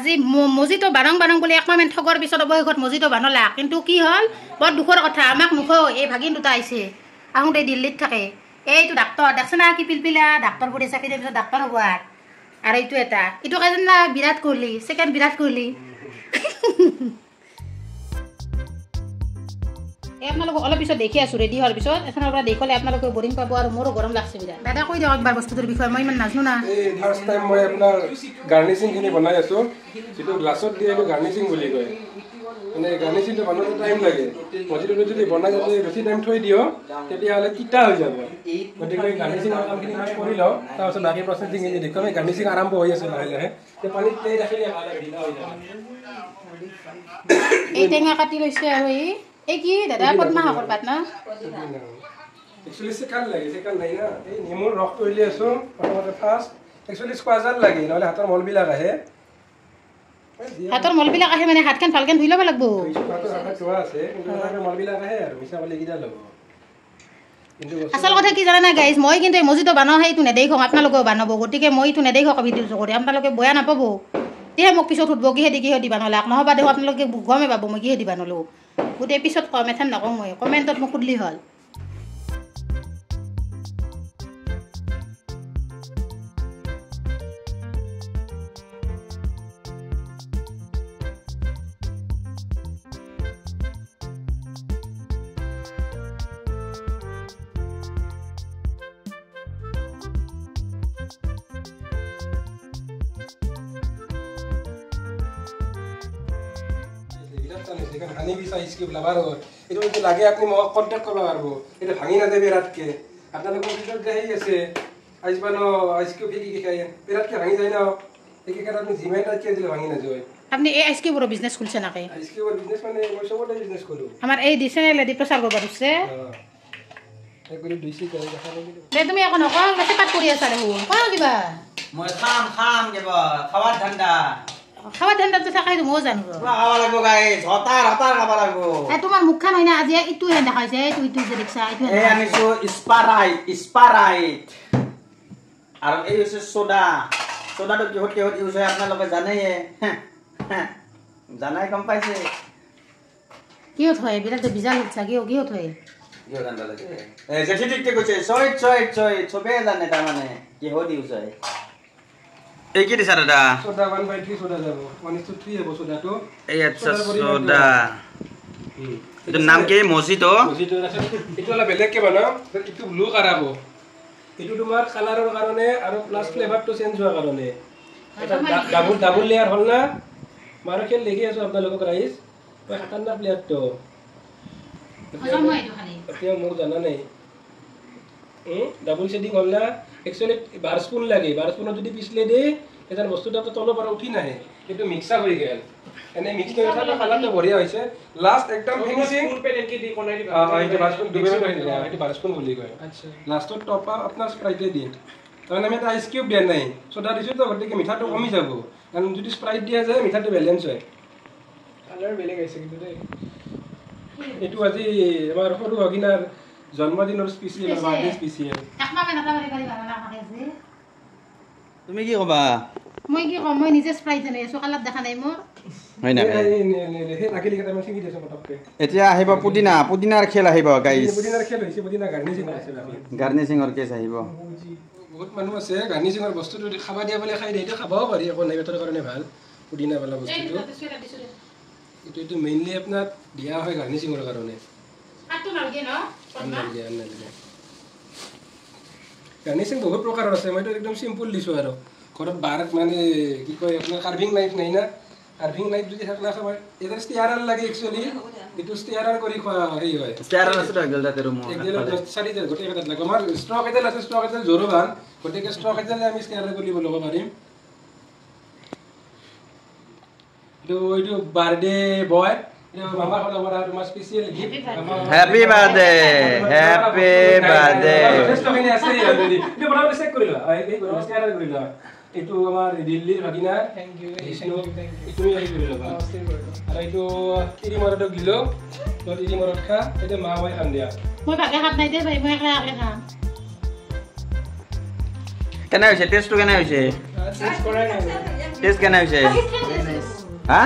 আজি মজিটো বাৰং বুলি একমাহ ঠগৰ পিছত অৱশেষত মজিটো বানলা কিন্তু কি হ'ল বৰ দুখৰ কথা আমাক নকওঁ এই ভাগিন দুটা আহিছে আহোঁতে দিল্লীত থাকে এইটো ডাক্তৰ দেখছে না কি পিলপিলা ডাক্তৰ পঢ়ি চাকৰি দিয়াৰ পিছত ডাক্তৰ হ'ব আৰু এইটো এটা এইটো কাজন না বিৰাট কোহলি ছেকেণ্ড বিৰাট কোহলি এই আপোনালোকক অলপ পিছত দেখি আছোঁ ৰেডি হোৱাৰ পিছত এখনৰ পৰা দেখলে আপোনালোকে বৰিং পাব আৰু মোৰো গৰম লাগছে বিৰাট দাদা কৈ দিয়ক একবাৰ বস্তুটোৰ বিষয়ে মই ইমান নাজানো না এই ফাৰ্ষ্ট টাইম মই আপোনাৰ গাৰ্নিচিংখিনি বনাই আছোঁ যিটো গ্লাছত দিয়ে এইটো গাৰ্নিচিং বুলি কয় মানে গাৰ্নিচিংটো বনাওঁতে টাইম লাগে মজিটো যদি বনাই যদি বেছি টাইম থৈ দিওঁ তেতিয়াহ'লে তিতা হৈ যাব গতিকে গাৰ্নিচিঙৰ কামখিনি মই কৰি লওঁ তাৰপিছত বাকী প্ৰচেছিংখিনি দেখুৱাম এই গাৰ্নিচিং আৰম্ভ হৈ আছে লাহে লাহে পানীত তেল ৰাখিলে ভাল হয় ঢিলা হৈ যাব এই টেঙা কাটি লৈছে আৰু এই কি দাদা পদ্মা শাকৰ পাত না একচুৱেলি চেকাল লাগে চেকাল নাই না এই নেমুৰ ৰসটো উলিয়াই আছোঁ প্ৰথমতে ফাৰ্ষ্ট একচুৱেলি স্কোৱাজাৰ লাগে নহ'লে হাতৰ মলবিলাক আহে হাতৰ মলবিলাক আহে মানে হাতখন ভালকৈ ধুই ল'ব লাগিব মলবিলাক আহে আৰু মিছা বুলি কিনা ল'ব আচল কথা কি জানা না গাইজ মই কিন্তু এই মজিটো বনাওঁ সেইটো নেদেখোঁ আপোনালোকেও বনাব গতিকে মই এইটো নেদেখোঁ ভিডিঅ' কৰি আপোনালোকে বেয়া নাপাব তেতিয়াহে মোক পিছত সুধিব কিহে দি বনালাক নহ'বা দেখোঁ আপোনালোকে গমে পাব মই কিহে দি বনালোঁ গোটেই পিছত কম এথান নকওঁ মই কমেণ্টত মোক সুধিলি হ'ল হানি বিচ আইচ কিউব লাভাৰ হয় এইটো যদি লাগে আপুনি মোক কণ্টেক্ট কৰিব পাৰিব এইটো ভাঙি নাযায় বিৰাটকৈ আপোনালোকৰ ভিতৰত যে সেই আছে আইচ বানো আইচ কিউব কি খায় বিৰাটকৈ ভাঙি যায় ন সেইকেইটা আপুনি যিমান টাইট দিলে ভাঙি নাযায় আপুনি এই আইচ কিউবৰ বিজনেছ খুলিছে নাকি আইচ কিউবৰ বিজনেছ মানে মই চবতে বিজনেছ কৰোঁ আমাৰ এই চেনেলেদি প্ৰচাৰ কৰিব পাৰিছে তুমি আকৌ নকওঁ চেপাত কৰি আছা দেখোন কোৱা কিবা মই খাম কিবা খাৱাৰ ঠাণ্ডা খাৱা ঠাণ্ডাটো থাকাইতো ময়ো জানো খাব লাগিব গাইজ হতাৰ খাব লাগিব তোমাৰ মুখখন হয় না আজি ইটোহে দেখাইছে ইটো যে দেখিছা এই আনিছো স্পাৰাইট আৰু এই হৈছে চ'দাটো কিহত ইউজ হয় আপোনালোকে জানেই জানাই গম পাইছে কিহত হয় বিৰাট বিজাল উঠছা কিহত হয় জেঠি ঠিককে কৈছে চবেই জানে তাৰমানে কিহত ইউজ হয় এই কি দিছা দাদা সোডা 1/3 সোডা যাব 1:3 হ'ব সোডাটো এই আচ্ছা সোডা এটো নাম কি মজিটো এটো হলা বেলেগ কে বনাও এটো ব্লু কৰাবো এটো তোমাৰ কালাৰৰ কাৰণে আৰু প্লাস ফ্লেভাৰটো চেঞ্জ হোৱাৰ কাৰণে এটা ডাবল লেয়াৰ হল না মাৰো খেল লাগি আছো আপোনালোকক ৰাইজ মই খাতাৰনাক প্লেয়াৰটো এতিয়া মোৰ জানা নাই ডাবল শেডিং হল না একচুয়ালি 12 স্পুন লাগে 12 স্পুনত যদি পিছলে দে এটা বস্তুটা তো তলৰ পৰা উঠি নাহে কিন্তু মিক্সা হৈ গেল এনে মিক্স কৰি এটা কালাৰটো বঢ়িয়া হৈছে লাষ্ট একদম ফিনিশিং স্পুন পে এনেকে দি কোনাই দিবা এইটো 12 স্পুন দুবে কৰি দিলা এইটো 12 স্পুন বুলি কয় আচ্ছা লাষ্টত টপ আপ আপোনাৰ স্প্ৰাইট দিয়ে তাৰমানে আমি এটা আইচ কিউব দিয়া নাই সোডা দিছো তো গতিকে মিঠাটো কমি যাব কাৰণ যদি স্প্ৰাইট দিয়া যায় মিঠাটো ব্যালেন্স হয় কালাৰ বেলেগ আছে কিন্তু দেই এইটো আজি আমাৰ সৰু ভগিনাৰ জন্মদিনৰ স্পেচিয়েল বাৰ্থডে স্পেচিয়েল তুমি কি কবা মই কি কম মই নিজে স্প্ৰাইট জানে আছো কালাৰ দেখা নাই মোৰ হয় না হে লাগিলি কথা মই চিঙি দিছো পটককে এতিয়া আহিব পুদিনাৰ খেল আহিব গাইস পুদিনাৰ খেল হৈছে পুদিনা গাৰ্নিচিং আছে গাৰ্নিচিংৰ কেছ আহিব বহুত মানুহ আছে গাৰ্নিচিংৰ বস্তুটো খাবা দিয়া বলে খাই দেইটো খাবাও পাৰি একো নাই পেটৰ কাৰণে ভাল পুদিনা वाला বস্তুটো এইটো মেইনলি আপোনাৰ দিয়া হয় গাৰ্নিচিংৰ কাৰণে কাটটো নালগে ন গাৰ্নিচিং বহুত প্ৰকাৰৰ আছে মইতো একদম সিম্পল দিছো আৰু ঘৰত বাৰত মানে কি কয় আপোনাৰ কাৰ্ভিং নাইফ নাই না কাৰ্ভিং নাইফ যদি থাকলা সময় এদাৰ ষ্টিয়াৰাৰ লাগে একচুয়ালি এটো ষ্টিয়াৰাৰ কৰি খোৱা হেই হয় ষ্টিয়াৰাৰ আছে একদল তাতে ৰুম একদল চাৰি জন গোটে কথা লাগে আমাৰ ষ্টক এডাল আছে ষ্টক এডাল জোৰবান গোটেকে ষ্টক এডালে আমি ষ্টিয়াৰাৰ কৰি ল'ব পাৰিম এইটো বাৰ্থডে বয় মামা কথা বৰা তোমাৰ special gift happy birthday test হইনি আছে অলরেডি এটা বড় চেক করিলা এই স্ক্যানার করিলা এটো আমার দিল্লির ভাগিনা থ্যাংক ইউ তুমি এই করিলা আর এটো ইরি মরটো গিলো তো ইরি মরট খা এটা মা ভাই খান দিয়া মই ভাগে হাত নাই দে ভাই মই একলা একলা খাম কেনে হইছে টেস্টটো কেনে হইছে টেস্ট কৰাই নাই টেস্ট কেনে হইছে হা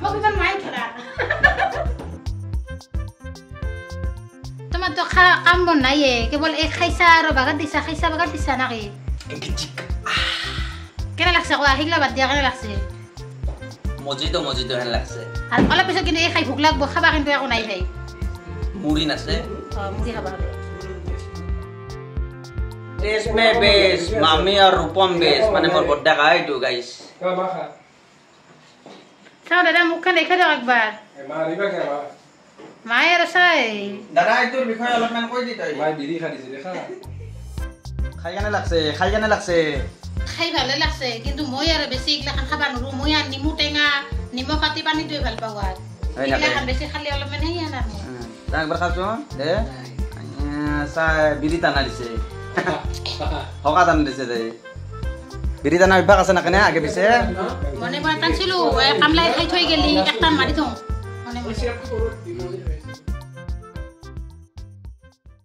মোক ইমান মাই ধৰা তোমাৰ তো কাম বন নাইয়ে কেৱল এই খাইছা আৰু বাগাত দিছা নাকি কেনে লাগছে কোৱা আহিলা বাদ দিয়া কেনে লাগছে মজিটো হেন লাগছে আৰু অলপ পিছত কিন্তু এই খাই ভোক লাগব খাবা কিন্তু একো নাই ভাই মুড়ি নাছে মুড়ি খাবা टेस्ट में बेस मामी और रूपम बेस माने मोर बड्डा का आइटू गाइस মা খা চাও দাদা মুখখন দেখে দিয়ক একবাৰ মা ৰিবা কে মা মায়ে আৰু চাই দাদা আইটোৰ বিষয়ে অলপমান কৈ দি তই মা বিৰি খা দিছে দেখা খাই কেনে লাগছে খাই ভালে লাগছে কিন্তু মই আৰু বেছি এইগিলাখান খাবা নোৱাৰো মই আৰু নিমু টেঙা নিমখ কাটি পানীটোৱে ভাল পাওঁ আৰু এইগিলাখান বেছি খালি অলপমান সেই আনা তাক একবাৰ খাচো দে চা বিৰি টানা দিছে হকা টানা দিছে দে বিৰি টানা অভ্যাস আছে না কেনে আগে পিছে মনে টানছিলো কামলাই খাই থৈ গেলি একটান মাৰি থওঁ